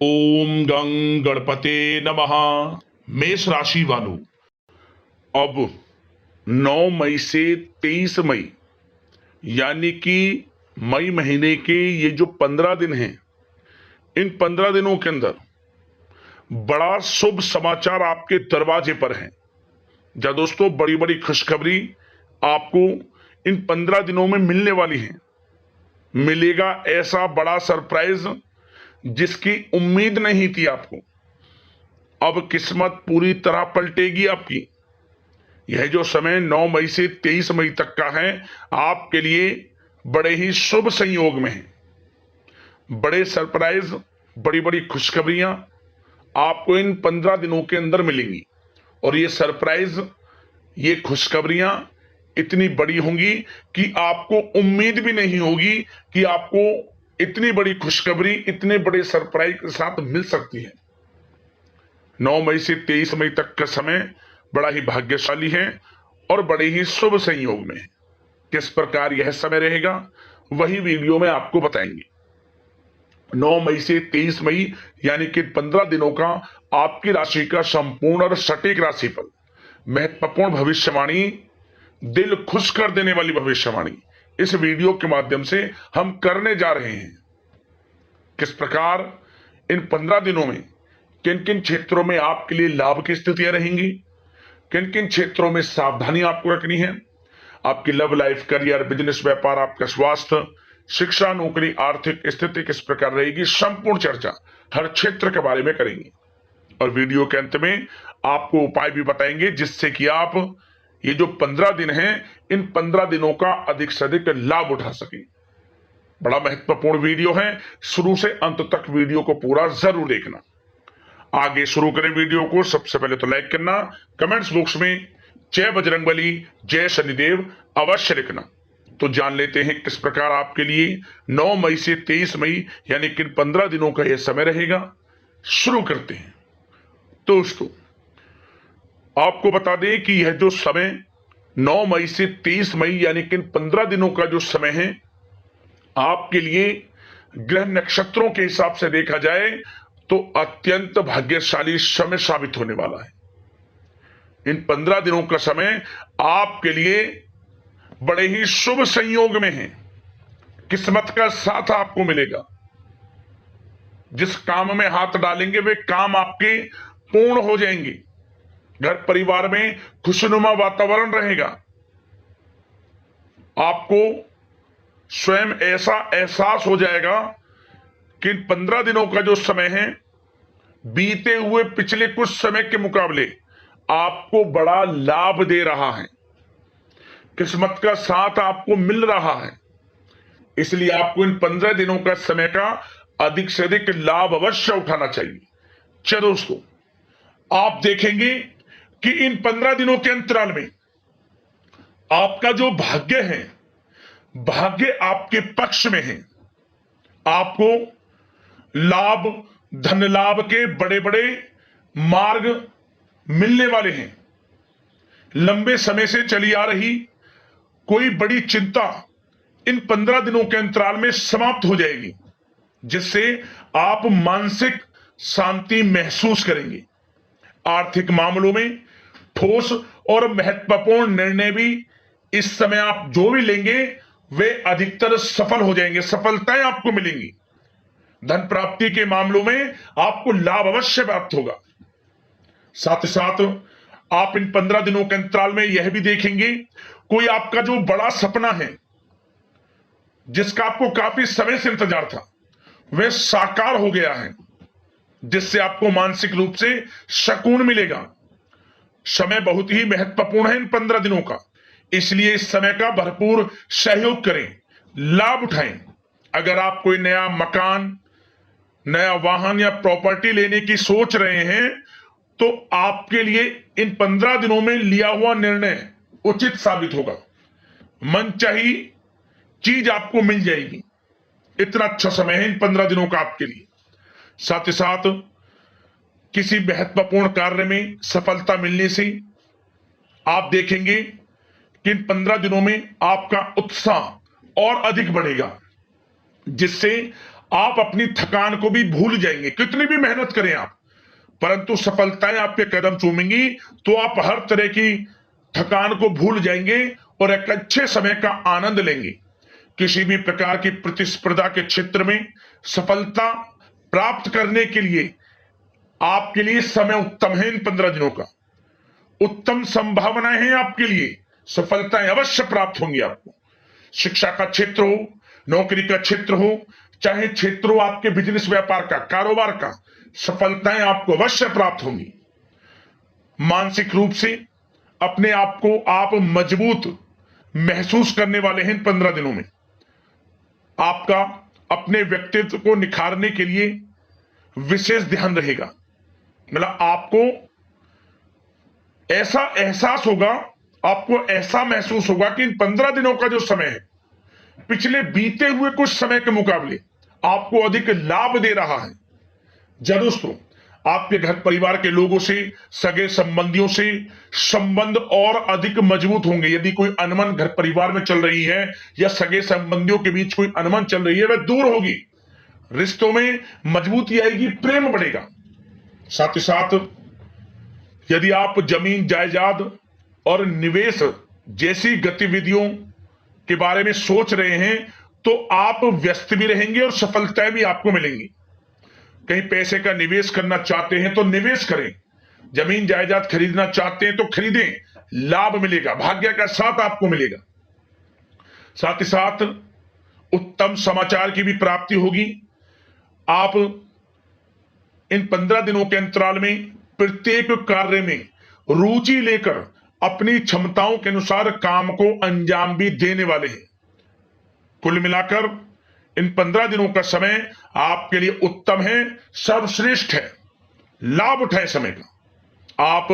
ओम गं गणपते नमः। मेष राशि वालों, अब 9 मई से 23 मई यानी कि मई महीने के ये जो 15 दिन हैं, इन 15 दिनों के अंदर बड़ा शुभ समाचार आपके दरवाजे पर है। जा दोस्तों, बड़ी बड़ी खुशखबरी आपको इन 15 दिनों में मिलने वाली है। मिलेगा ऐसा बड़ा सरप्राइज जिसकी उम्मीद नहीं थी आपको। अब किस्मत पूरी तरह पलटेगी आपकी। यह जो समय 9 मई से 23 मई तक का है, आपके लिए बड़े ही शुभ संयोग में है। बड़े सरप्राइज, बड़ी बड़ी खुशखबरियां आपको इन 15 दिनों के अंदर मिलेंगी। और ये सरप्राइज, ये खुशखबरियां इतनी बड़ी होंगी कि आपको उम्मीद भी नहीं होगी कि आपको इतनी बड़ी खुशखबरी इतने बड़े सरप्राइज के साथ मिल सकती है। 9 मई से 23 मई तक का समय बड़ा ही भाग्यशाली है और बड़े ही शुभ संयोग में है। किस प्रकार यह समय रहेगा, वही वीडियो में आपको बताएंगे। 9 मई से 23 मई यानी कि 15 दिनों का आपकी राशि का संपूर्ण और सटीक राशिफल, महत्वपूर्ण भविष्यवाणी, दिल खुश कर देने वाली भविष्यवाणी इस वीडियो के माध्यम से हम करने जा रहे हैं। किस प्रकार इन 15 दिनों में किन किन क्षेत्रों में आपके लिए लाभ की स्थितियां रहेंगी, किन किन क्षेत्रों में सावधानी आपको रखनी है, आपकी लव लाइफ, करियर, बिजनेस, व्यापार, आपका स्वास्थ्य, शिक्षा, नौकरी, आर्थिक स्थिति किस प्रकार रहेगी, संपूर्ण चर्चा हर क्षेत्र के बारे में करेंगे। और वीडियो के अंत में आपको उपाय भी बताएंगे जिससे कि आप ये जो 15 दिन हैं, इन 15 दिनों का अधिक से अधिक लाभ उठा सके। बड़ा महत्वपूर्ण वीडियो है, शुरू से अंत तक वीडियो को पूरा जरूर देखना। आगे शुरू करें वीडियो को। सबसे पहले तो लाइक करना, कमेंट्स बॉक्स में जय बजरंगबली, जय शनिदेव अवश्य लिखना। तो जान लेते हैं किस प्रकार आपके लिए 9 मई से 23 मई यानी कि 15 दिनों का यह समय रहेगा। शुरू करते हैं। दोस्तों, आपको बता दें कि यह जो समय 9 मई से 23 मई यानी कि 15 दिनों का जो समय है, आपके लिए ग्रह नक्षत्रों के हिसाब से देखा जाए तो अत्यंत भाग्यशाली समय साबित होने वाला है। इन 15 दिनों का समय आपके लिए बड़े ही शुभ संयोग में है। किस्मत का साथ आपको मिलेगा। जिस काम में हाथ डालेंगे वे काम आपके पूर्ण हो जाएंगे। घर परिवार में खुशनुमा वातावरण रहेगा। आपको स्वयं ऐसा एहसास हो जाएगा कि इन 15 दिनों का जो समय है, बीते हुए पिछले कुछ समय के मुकाबले आपको बड़ा लाभ दे रहा है। किस्मत का साथ आपको मिल रहा है। इसलिए आपको इन 15 दिनों का समय का अधिक से अधिक लाभ अवश्य उठाना चाहिए। चलो दोस्तों, आप देखेंगे कि इन 15 दिनों के अंतराल में आपका जो भाग्य है, भाग्य आपके पक्ष में है। आपको लाभ, धन लाभ के बड़े बड़े मार्ग मिलने वाले हैं। लंबे समय से चली आ रही कोई बड़ी चिंता इन 15 दिनों के अंतराल में समाप्त हो जाएगी, जिससे आप मानसिक शांति महसूस करेंगे। आर्थिक मामलों में ठोस और महत्वपूर्ण निर्णय भी इस समय आप जो भी लेंगे वे अधिकतर सफल हो जाएंगे, सफलताएं आपको मिलेंगी। धन प्राप्ति के मामलों में आपको लाभ अवश्य प्राप्त होगा। साथ ही साथ आप इन 15 दिनों के अंतराल में यह भी देखेंगे, कोई आपका जो बड़ा सपना है, जिसका आपको काफी समय से इंतजार था, वह साकार हो गया है, जिससे आपको मानसिक रूप से सुकून मिलेगा। समय बहुत ही महत्वपूर्ण है इन 15 दिनों का, इसलिए इस समय का भरपूर सहयोग करें, लाभ उठाएं। अगर आप कोई नया मकान, नया वाहन या प्रॉपर्टी लेने की सोच रहे हैं तो आपके लिए इन 15 दिनों में लिया हुआ निर्णय उचित साबित होगा। मनचाही चीज आपको मिल जाएगी। इतना अच्छा समय है इन 15 दिनों का आपके लिए। साथ ही साथ किसी महत्वपूर्ण कार्य में सफलता मिलने से आप देखेंगे कि इन 15 दिनों में आपका उत्साह और अधिक बढ़ेगा, जिससे आप अपनी थकान को भी भूल जाएंगे, कितनी भी मेहनत करें आप, परंतु सफलताएं आपके कदम चूमेंगी तो आप हर तरह की थकान को भूल जाएंगे और एक अच्छे समय का आनंद लेंगे। किसी भी प्रकार की प्रतिस्पर्धा के क्षेत्र में सफलता प्राप्त करने के लिए आपके लिए समय उत्तम है। इन 15 दिनों का उत्तम संभावनाएं हैं आपके लिए, सफलताएं अवश्य प्राप्त होंगी आपको। शिक्षा का क्षेत्र हो, नौकरी का क्षेत्र हो, चाहे क्षेत्र हो आपके बिजनेस व्यापार का, कारोबार का, सफलताएं आपको अवश्य प्राप्त होंगी। मानसिक रूप से अपने आप को आप मजबूत महसूस करने वाले हैं। इन 15 दिनों में आपका अपने व्यक्तित्व को निखारने के लिए विशेष ध्यान रहेगा। मतलब आपको ऐसा एहसास होगा, आपको ऐसा महसूस होगा कि इन 15 दिनों का जो समय है पिछले बीते हुए कुछ समय के मुकाबले आपको अधिक लाभ दे रहा है। जब दोस्तों आपके घर परिवार के लोगों से, सगे संबंधियों से संबंध और अधिक मजबूत होंगे। यदि कोई अनबन घर परिवार में चल रही है या सगे संबंधियों के बीच कोई अनबन चल रही है, वह दूर होगी, रिश्तों में मजबूती आएगी, प्रेम बढ़ेगा। साथ ही साथ यदि आप जमीन जायदाद और निवेश जैसी गतिविधियों के बारे में सोच रहे हैं तो आप व्यस्त भी रहेंगे और सफलताएं भी आपको मिलेंगी। कहीं पैसे का निवेश करना चाहते हैं तो निवेश करें, जमीन जायदाद खरीदना चाहते हैं तो खरीदें, लाभ मिलेगा, भाग्य का साथ आपको मिलेगा। साथ ही साथ उत्तम समाचार की भी प्राप्ति होगी। आप इन 15 दिनों के अंतराल में प्रत्येक कार्य में रुचि लेकर अपनी क्षमताओं के अनुसार काम को अंजाम भी देने वाले हैं। कुल मिलाकर इन 15 दिनों का समय आपके लिए उत्तम है, सर्वश्रेष्ठ है। लाभ उठाएं समय का। आप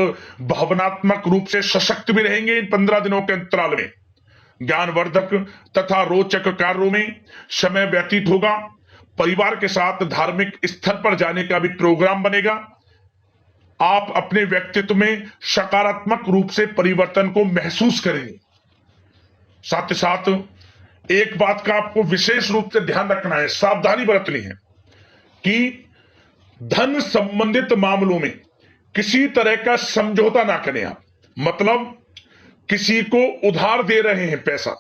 भावनात्मक रूप से सशक्त भी रहेंगे। इन 15 दिनों के अंतराल में ज्ञानवर्धक तथा रोचक कार्यों में समय व्यतीत होगा। परिवार के साथ धार्मिक स्थल पर जाने का भी प्रोग्राम बनेगा। आप अपने व्यक्तित्व में सकारात्मक रूप से परिवर्तन को महसूस करेंगे। साथ ही साथ एक बात का आपको विशेष रूप से ध्यान रखना है, सावधानी बरतनी है कि धन संबंधित मामलों में किसी तरह का समझौता ना करें आप। मतलब किसी को उधार दे रहे हैं पैसा,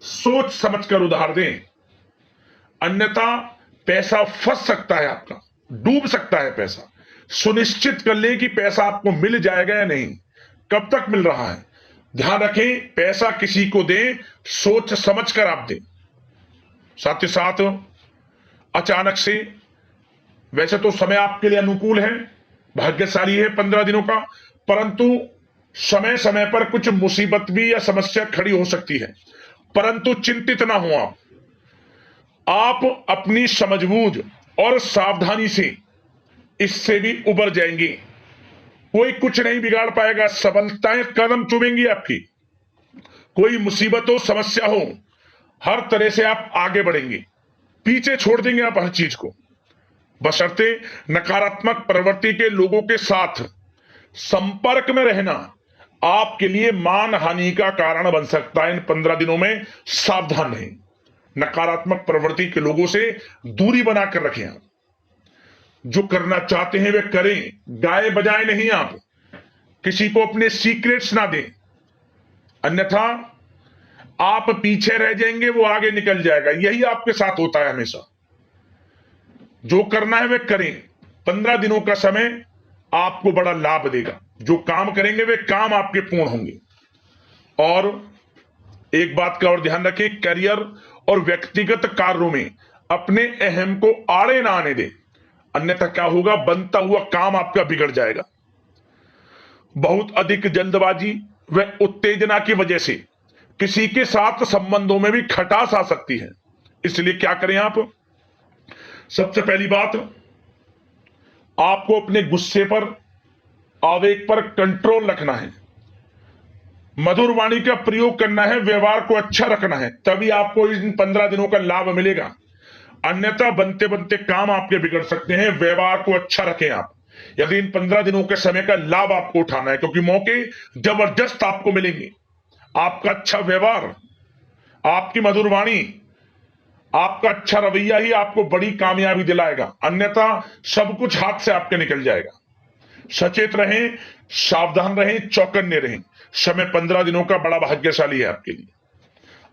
सोच समझकर उधार दें, अन्यथा पैसा फंस सकता है, आपका डूब सकता है पैसा। सुनिश्चित कर लें कि पैसा आपको मिल जाएगा या नहीं, कब तक मिल रहा है। ध्यान रखें, पैसा किसी को दें सोच समझकर आप दें। साथ ही साथ अचानक से, वैसे तो समय आपके लिए अनुकूल है, भाग्यशाली है 15 दिनों का, परंतु समय समय पर कुछ मुसीबत भी या समस्या खड़ी हो सकती है। परंतु चिंतित ना हो आप अपनी समझबूझ और सावधानी से इससे भी उबर जाएंगे। कोई कुछ नहीं बिगाड़ पाएगा, सफलताएं कदम चूमेंगी आपकी। कोई मुसीबत हो, समस्या हो, हर तरह से आप आगे बढ़ेंगे, पीछे छोड़ देंगे आप हर चीज को। बशर्ते नकारात्मक प्रवृत्ति के लोगों के साथ संपर्क में रहना आपके लिए मान हानि का कारण बन सकता है। इन 15 दिनों में सावधान रहें, नकारात्मक प्रवृत्ति के लोगों से दूरी बनाकर रखें। आप जो करना चाहते हैं वे करें, गाए बजाए नहीं। आप किसी को अपने सीक्रेट्स ना दें, अन्यथा आप पीछे रह जाएंगे, वो आगे निकल जाएगा। यही आपके साथ होता है हमेशा। जो करना है वे करें। 15 दिनों का समय आपको बड़ा लाभ देगा। जो काम करेंगे वे काम आपके पूर्ण होंगे। और एक बात का और ध्यान रखें, करियर और व्यक्तिगत कार्यों में अपने अहम को आड़े ना आने दें, अन्यथा क्या होगा, बनता हुआ काम आपका बिगड़ जाएगा। बहुत अधिक जल्दबाजी व उत्तेजना की वजह से किसी के साथ संबंधों में भी खटास आ सकती है। इसलिए क्या करें आप, सबसे पहली बात, आपको अपने गुस्से पर, आवेग पर कंट्रोल रखना है, मधुर वाणी का प्रयोग करना है, व्यवहार को अच्छा रखना है, तभी आपको इन 15 दिनों का लाभ मिलेगा। अन्यथा बनते बनते काम आपके बिगड़ सकते हैं। व्यवहार को अच्छा रखें आप, यदि इन 15 दिनों के समय का लाभ आपको उठाना है, क्योंकि मौके जबरदस्त आपको मिलेंगे। आपका अच्छा व्यवहार, आपकी मधुर वाणी आपका अच्छा रवैया ही आपको बड़ी कामयाबी दिलाएगा, अन्यथा सब कुछ हाथ से आपके निकल जाएगा। सचेत रहें, सावधान रहें, चौकन्ने रहें। समय 15 दिनों का बड़ा भाग्यशाली है आपके लिए।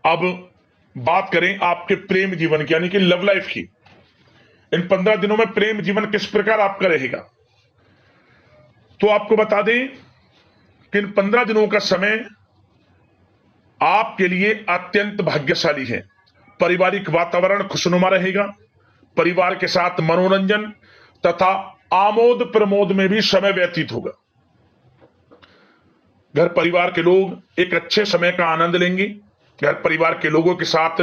अब बात करें आपके प्रेम जीवन की, यानी कि लव लाइफ की। इन 15 दिनों में प्रेम जीवन किस प्रकार आपका रहेगा, तो आपको बता दें कि इन 15 दिनों का समय आपके लिए अत्यंत भाग्यशाली है। पारिवारिक वातावरण खुशनुमा रहेगा। परिवार के साथ मनोरंजन तथा आमोद प्रमोद में भी समय व्यतीत होगा। घर परिवार के लोग एक अच्छे समय का आनंद लेंगे। घर परिवार के लोगों के साथ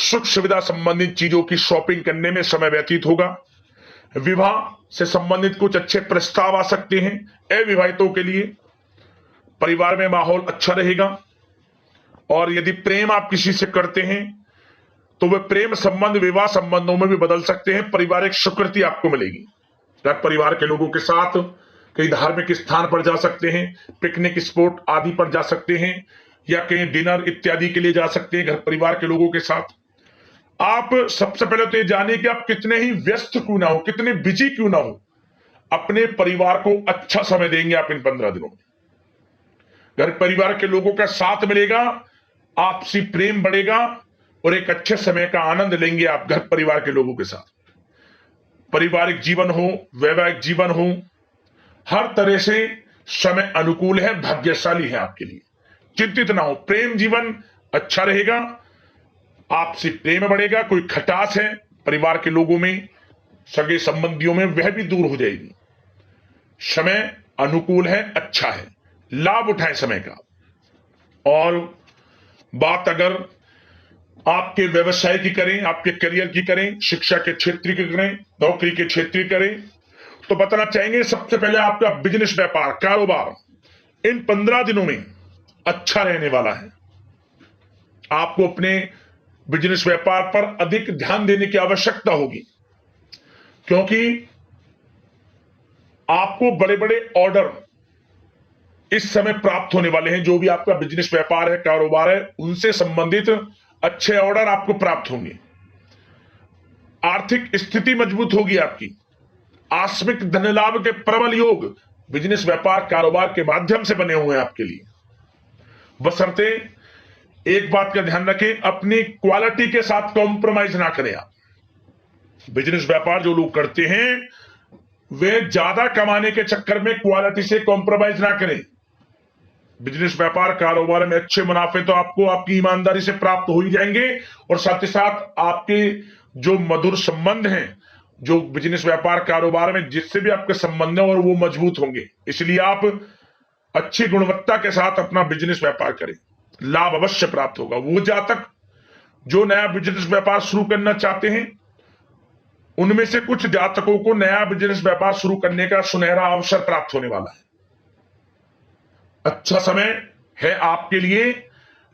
सुख सुविधा संबंधित चीजों की शॉपिंग करने में समय व्यतीत होगा। विवाह से संबंधित कुछ अच्छे प्रस्ताव आ सकते हैं। अविवाहितों के लिए परिवार में माहौल अच्छा रहेगा। और यदि प्रेम आप किसी से करते हैं तो वह प्रेम संबंध विवाह संबंधों में भी बदल सकते हैं। पारिवारिक स्वीकृति आपको मिलेगी। घर परिवार के लोगों के साथ कई धार्मिक स्थान पर जा सकते हैं, पिकनिक स्पॉट आदि पर जा सकते हैं, या कहीं डिनर इत्यादि के लिए जा सकते हैं घर परिवार के लोगों के साथ। आप सबसे पहले तो ये जानिए कि आप कितने ही व्यस्त क्यों ना हो, कितने बिजी क्यों ना हो, अपने परिवार को अच्छा समय देंगे आप इन 15 दिनों में। घर परिवार के लोगों का साथ मिलेगा, आपसी प्रेम बढ़ेगा और एक अच्छे समय का आनंद लेंगे आप घर परिवार के लोगों के साथ। पारिवारिक जीवन हो, वैवाहिक जीवन हो, हर तरह से समय अनुकूल है, भाग्यशाली है आपके लिए। चिंतित ना हो, प्रेम जीवन अच्छा रहेगा, आपसी प्रेम बढ़ेगा। कोई खटास है परिवार के लोगों में, सगे संबंधियों में, वह भी दूर हो जाएगी। समय अनुकूल है, अच्छा है, लाभ उठाएं समय का। और बात अगर आपके व्यवसाय की करें, आपके करियर की करें, शिक्षा के क्षेत्र की करें, नौकरी के क्षेत्र की करें, तो बताना चाहेंगे सबसे पहले आपका बिजनेस, व्यापार, कारोबार इन 15 दिनों में अच्छा रहने वाला है। आपको अपने बिजनेस व्यापार पर अधिक ध्यान देने की आवश्यकता होगी, क्योंकि आपको बड़े बड़े ऑर्डर इस समय प्राप्त होने वाले हैं। जो भी आपका बिजनेस व्यापार है, कारोबार है, उनसे संबंधित अच्छे ऑर्डर आपको प्राप्त होंगे। आर्थिक स्थिति मजबूत होगी आपकी। आकस्मिक धन लाभ के प्रबल योग बिजनेस व्यापार कारोबार के माध्यम से बने हुए हैं आपके लिए। बशर्ते एक बात का ध्यान रखें, अपनी क्वालिटी के साथ कॉम्प्रोमाइज ना करें आप। बिजनेस व्यापार जो लोग करते हैं वे ज्यादा कमाने के चक्कर में क्वालिटी से कॉम्प्रोमाइज ना करें। बिजनेस व्यापार कारोबार में अच्छे मुनाफे तो आपको आपकी ईमानदारी से प्राप्त हो ही जाएंगे, और साथ ही साथ आपके जो मधुर संबंध हैं, जो बिजनेस व्यापार कारोबार में जिससे भी आपके संबंध है, और वो मजबूत होंगे। इसलिए आप अच्छी गुणवत्ता के साथ अपना बिजनेस व्यापार करें, लाभ अवश्य प्राप्त होगा। वो जातक जो नया बिजनेस व्यापार शुरू करना चाहते हैं, उनमें से कुछ जातकों को नया बिजनेस व्यापार शुरू करने का सुनहरा अवसर प्राप्त होने वाला है। अच्छा समय है आपके लिए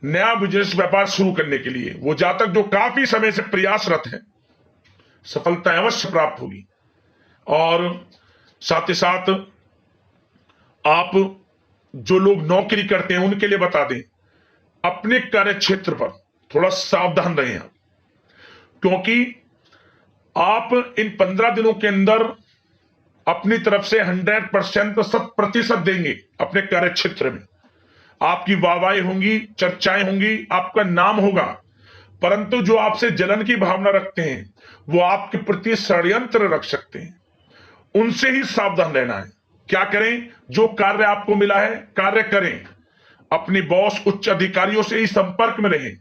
नया बिजनेस व्यापार शुरू करने के लिए। वो जातक जो काफी समय से प्रयासरत हैं, सफलता अवश्य प्राप्त होगी। और साथ ही साथ आप जो लोग नौकरी करते हैं उनके लिए बता दें, अपने कार्य क्षेत्र पर थोड़ा सावधान रहें आप, क्योंकि आप इन 15 दिनों के अंदर अपनी तरफ से 100% 100% देंगे अपने कार्य क्षेत्र में। आपकी वाहवाही होंगी, चर्चाएं होंगी, आपका नाम होगा, परंतु जो आपसे जलन की भावना रखते हैं वो आपके प्रति षड्यंत्र रख सकते हैं। उनसे ही सावधान रहना है। क्या करें? जो कार्य आपको मिला है कार्य करें, अपनी बॉस, उच्च अधिकारियों से ही संपर्क में रहें।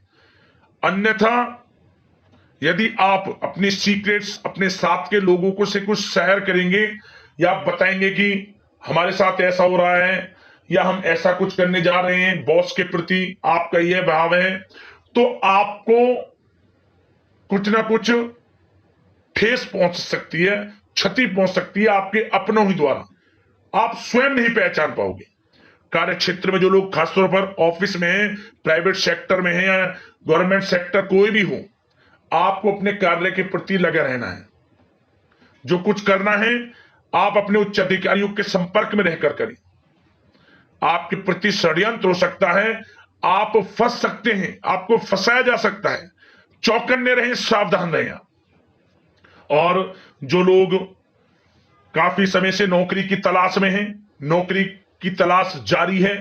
अन्यथा यदि आप अपनी सीक्रेट्स अपने साथ के लोगों को से कुछ शेयर करेंगे, या आप बताएंगे कि हमारे साथ ऐसा हो रहा है या हम ऐसा कुछ करने जा रहे हैं, बॉस के प्रति आपका यह भाव है, तो आपको कुछ ना कुछ ठेस पहुंच सकती है, क्षति पहुंच सकती है आपके अपनों ही द्वारा। आप स्वयं नहीं पहचान पाओगे। कार्य क्षेत्र में जो लोग खासतौर पर ऑफिस में हैं, प्राइवेट सेक्टर में हैं या गवर्नमेंट सेक्टर, कोई भी हो, आपको अपने कार्य के प्रति लगे रहना है। जो कुछ करना है आप अपने उच्च अधिकारियों के संपर्क में रहकर करें। आपके प्रति षड्यंत्र हो सकता है, आप फंस सकते हैं, आपको फंसाया जा सकता है, चौकन्ने रहें, सावधान रहें आप। और जो लोग काफी समय से नौकरी की तलाश में हैं, नौकरी की तलाश जारी है,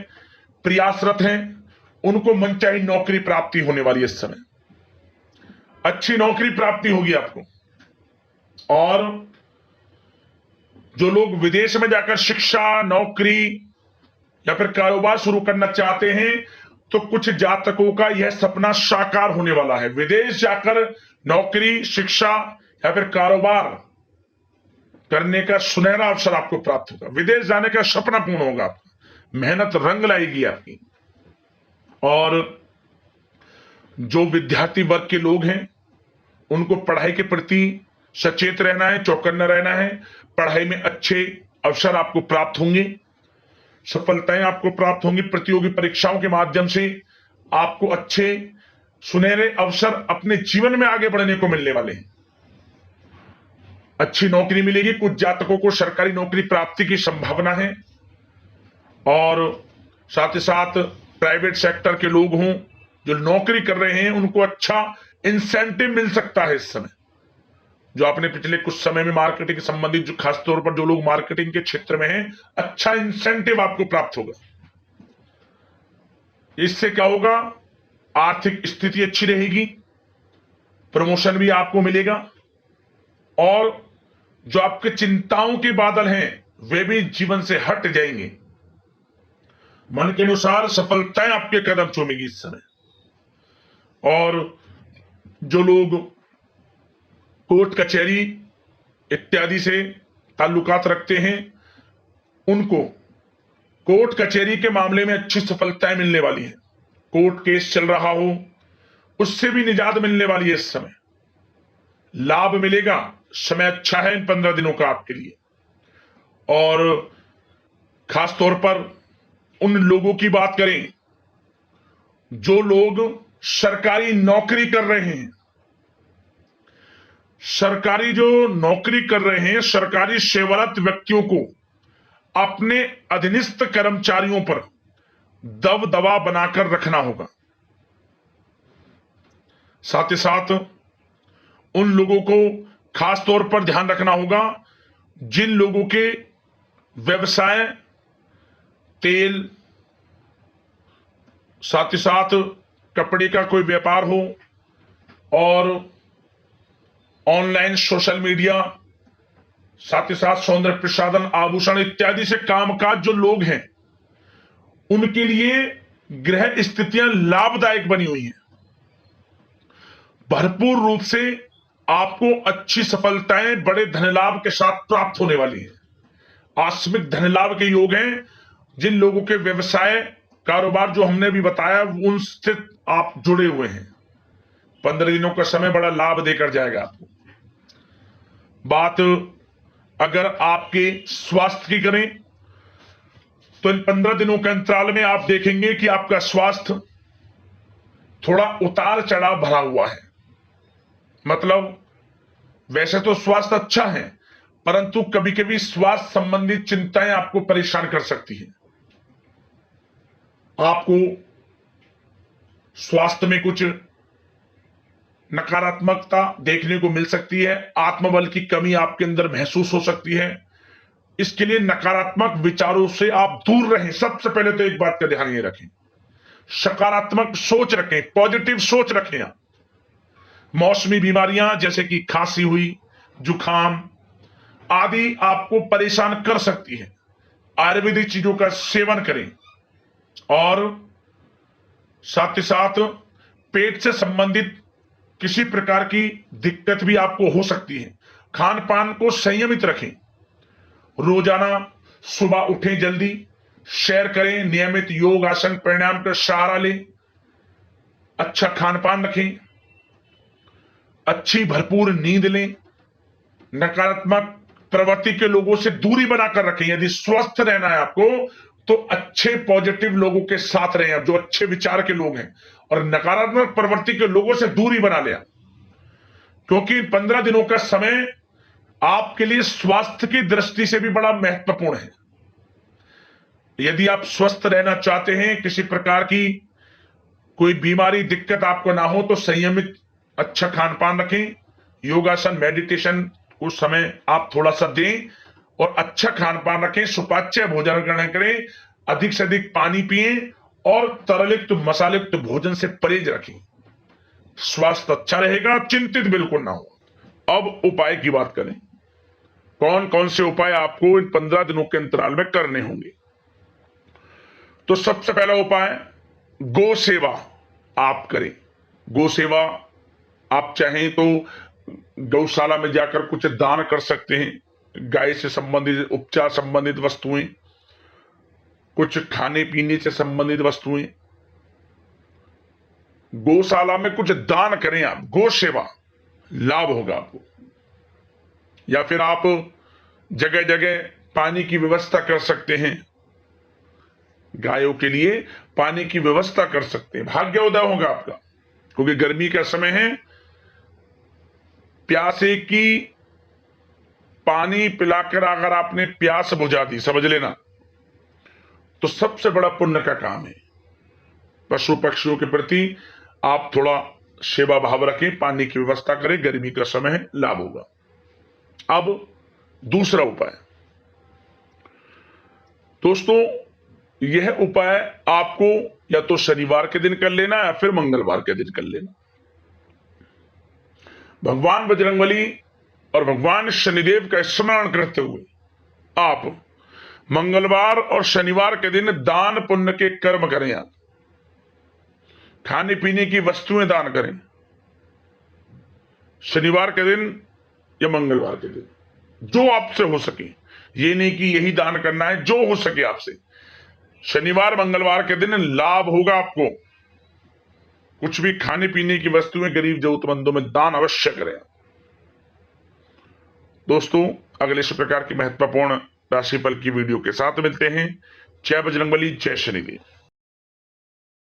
प्रयासरत हैं, उनको मनचाही नौकरी प्राप्ति होने वाली है। इस समय अच्छी नौकरी प्राप्ति होगी आपको। और जो लोग विदेश में जाकर शिक्षा, नौकरी या फिर कारोबार शुरू करना चाहते हैं, तो कुछ जातकों का यह सपना साकार होने वाला है। विदेश जाकर नौकरी, शिक्षा या फिर कारोबार करने का सुनहरा अवसर आपको प्राप्त होगा। विदेश जाने का सपना पूर्ण होगा आपका, मेहनत रंग लाएगी आपकी। और जो विद्यार्थी वर्ग के लोग हैं, उनको पढ़ाई के प्रति सचेत रहना है, चौकन्ना रहना है। पढ़ाई में अच्छे अवसर आपको प्राप्त होंगे, सफलताएं आपको प्राप्त होंगी। प्रतियोगी परीक्षाओं के माध्यम से आपको अच्छे सुनहरे अवसर अपने जीवन में आगे बढ़ने को मिलने वाले हैं। अच्छी नौकरी मिलेगी। कुछ जातकों को सरकारी नौकरी प्राप्ति की संभावना है। और साथ ही साथ प्राइवेट सेक्टर के लोग हों जो नौकरी कर रहे हैं, उनको अच्छा इंसेंटिव मिल सकता है इस समय। जो आपने पिछले कुछ समय में मार्केटिंग के संबंधित, जो खासतौर पर जो लोग मार्केटिंग के क्षेत्र में हैं, अच्छा इंसेंटिव आपको प्राप्त होगा। इससे क्या होगा, आर्थिक स्थिति अच्छी रहेगी, प्रमोशन भी आपको मिलेगा। और जो आपके चिंताओं के बादल हैं, वे भी जीवन से हट जाएंगे। मन के अनुसार सफलताएं आपके कदम चूमेगी इस समय। और जो लोग कोर्ट कचहरी इत्यादि से ताल्लुकात रखते हैं, उनको कोर्ट कचहरी के मामले में अच्छी सफलताएं मिलने वाली हैं। कोर्ट केस चल रहा हो, उससे भी निजात मिलने वाली है इस समय। लाभ मिलेगा, समय अच्छा है इन 15 दिनों का आपके लिए। और खास तौर पर उन लोगों की बात करें जो लोग सरकारी नौकरी कर रहे हैं। सरकारी जो नौकरी कर रहे हैं, सरकारी सेवारत व्यक्तियों को अपने अधीनस्थ कर्मचारियों पर दबदबा बनाकर रखना होगा। साथ ही साथ उन लोगों को खास तौर पर ध्यान रखना होगा जिन लोगों के व्यवसाय, तेल, साथ ही साथ कपड़े का कोई व्यापार हो, और ऑनलाइन सोशल मीडिया, साथ ही साथ सौंदर्य प्रसाधन, आभूषण इत्यादि से कामकाज जो लोग हैं, उनके लिए ग्रह स्थितियां लाभदायक बनी हुई हैं। भरपूर रूप से आपको अच्छी सफलताएं बड़े धन लाभ के साथ प्राप्त होने वाली है। आकस्मिक धन लाभ के योग हैं। जिन लोगों के व्यवसाय, कारोबार जो हमने भी बताया, उनसे आप जुड़े हुए हैं, 15 दिनों का समय बड़ा लाभ देकर जाएगा आपको। बात अगर आपके स्वास्थ्य की करें, तो इन 15 दिनों के अंतराल में आप देखेंगे कि आपका स्वास्थ्य थोड़ा उतार चढ़ाव भरा हुआ है। मतलब वैसे तो स्वास्थ्य अच्छा है, परंतु कभी कभी स्वास्थ्य संबंधित चिंताएं आपको परेशान कर सकती हैं। आपको स्वास्थ्य में कुछ नकारात्मकता देखने को मिल सकती है, आत्मबल की कमी आपके अंदर महसूस हो सकती है। इसके लिए नकारात्मक विचारों से आप दूर रहें। सबसे पहले तो एक बात का ध्यान ये रखें, सकारात्मक सोच रखें, पॉजिटिव सोच रखें आप। मौसमी बीमारियां जैसे कि खांसी हुई, जुखाम आदि आपको परेशान कर सकती है। आयुर्वेदिक चीजों का सेवन करें। और साथ ही साथ पेट से संबंधित किसी प्रकार की दिक्कत भी आपको हो सकती है। खान पान को संयमित रखें। रोजाना सुबह उठें, जल्दी सैर करें, नियमित योग, आसन, प्राणायाम का सहारा लें, अच्छा खान पान रखें, अच्छी भरपूर नींद लें, नकारात्मक प्रवृत्ति के लोगों से दूरी बनाकर रखें। यदि स्वस्थ रहना है आपको, तो अच्छे पॉजिटिव लोगों के साथ रहें आप, जो अच्छे विचार के लोग हैं, और नकारात्मक प्रवृत्ति के लोगों से दूरी बना लिया। क्योंकि 15 दिनों का समय आपके लिए स्वास्थ्य की दृष्टि से भी बड़ा महत्वपूर्ण है। यदि आप स्वस्थ रहना चाहते हैं, किसी प्रकार की कोई बीमारी, दिक्कत आपको ना हो, तो संयमित अच्छा खान पान रखें, योगासन मेडिटेशन उस समय आप थोड़ा सा दें और अच्छा खान पान रखें, सुपाच्य भोजन ग्रहण करें, अधिक से अधिक पानी पिएं और तरलयुक्त मसालेयुक्त भोजन से परहेज रखें। स्वास्थ्य अच्छा रहेगा, चिंतित बिल्कुल ना हो। अब उपाय की बात करें, कौन कौन से उपाय आपको इन 15 दिनों के अंतराल में करने होंगे। तो सबसे पहला उपाय, गौ सेवा आप करें। गौ सेवा आप चाहें तो गौशाला में जाकर कुछ दान कर सकते हैं, गाय से संबंधित उपचार संबंधित वस्तुएं, कुछ खाने पीने से संबंधित वस्तुएं, गौशाला में कुछ दान करें आप, गौ सेवा, लाभ होगा आपको। या फिर आप जगह जगह पानी की व्यवस्था कर सकते हैं, गायों के लिए पानी की व्यवस्था कर सकते हैं, भाग्योदय होगा आपका, क्योंकि गर्मी का समय है। प्यासे की पानी पिलाकर अगर आपने प्यास बुझा दी, समझ लेना, तो सबसे बड़ा पुण्य का काम है। पशु पक्षियों के प्रति आप थोड़ा सेवा भाव रखें, पानी की व्यवस्था करें, गर्मी का समय है, लाभ होगा। अब दूसरा उपाय, दोस्तों यह उपाय आपको या तो शनिवार के दिन कर लेना या फिर मंगलवार के दिन कर लेना। भगवान बजरंगबली और भगवान शनिदेव का स्मरण करते हुए आप मंगलवार और शनिवार के दिन दान पुण्य के कर्म करें। आप खाने पीने की वस्तुएं दान करें, शनिवार के दिन या मंगलवार के दिन, जो आपसे हो सके। ये नहीं कि यही दान करना है, जो हो सके आपसे। शनिवार मंगलवार के दिन लाभ होगा आपको। कुछ भी खाने पीने की वस्तुएं गरीब जरूरतमंदों में दान अवश्य करें। दोस्तों अगले इस प्रकार की महत्वपूर्ण राशिफल की वीडियो के साथ मिलते हैं। जय बजरंगबली, जय शनिदेव।